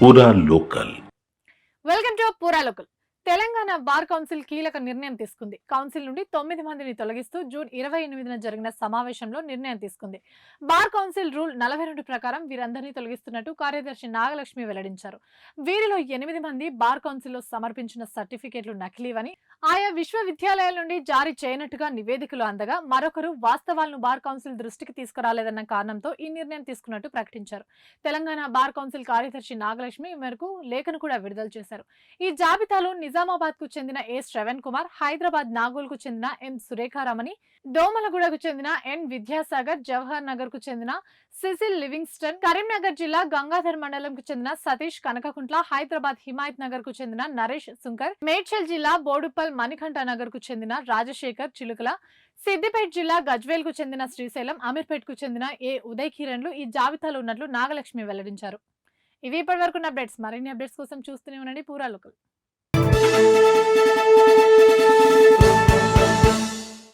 Pura Local. Welcome to పూరా local. Telangana bar council కీలక నిర్ణయం తీసుకుంది. కౌన్సిల్ నుండి 9 మందిని తొలగిస్తూ జూన్ 28న జరిగిన సమావేశంలో నిర్ణయం తీసుకుంది. బార్ కౌన్సిల్ రూల్ 42 ప్రకారం వీరందరినీ తొలగిస్తున్నట్టు కార్యదర్శి నాగలక్ష్మి వెల్లడించారు. వీరిలో 8 మంది బార్ కౌన్సిల్లో సమర్పించిన సర్టిఫికేట్లు నకిలీవని, ఆయా విశ్వవిద్యాలయాల నుండి జారీ చేయనట్టుగా నివేదికలు అందగా, మరొకరు వాస్తవాలను బార్ కౌన్సిల్ దృష్టికి తీసుకురాలేదన్న కారణంతో ఈ నిర్ణయం తీసుకున్నట్టు ప్రకటించారు. తెలంగాణ బార్ కౌన్సిల్ కార్యదర్శి నాగలక్ష్మి ఈ మేరకు లేఖను కూడా విడుదల చేశారు. ఈ జాబితాలో నిజామాబాద్ కు చెందిన ఏ శ్రవణ్ కుమార్, హైదరాబాద్ నాగోల్ కు చెందిన ఎం సురేఖారమణి, దోమలగూడకు చెందిన ఎన్ విద్యాసాగర్, జవహర్ నగర్ కు చెందిన సిసిల్ లివింగ్స్టన్, కరీంనగర్ జిల్లా గంగాధర్ మండలం కు చెందిన సతీష్ కనకకుంట్ల, హైదరాబాద్ హిమాయత్ నగర్ కు చెందిన నరేష్ సుంకర్, మేడ్చల్ జిల్లా బోడుపల్ మణికంఠ నగర్ కు చెందిన రాజశేఖర్ చిలుకల, సిద్దిపేట జిల్లా గజ్వేల్ కు చెందిన శ్రీశైలం, అమీర్పేట్ కు చెందిన ఏ ఉదయ్ కిరణ్లు ఈ జాబితాలో ఉన్నట్లు నాగలక్ష్మి వెల్లడించారు. ఇవి ఇప్పటివరకు అప్డేట్స్. మరిన్ని అప్డేట్స్ కోసం చూస్తూనే ఉండండి పూరా లోకల్.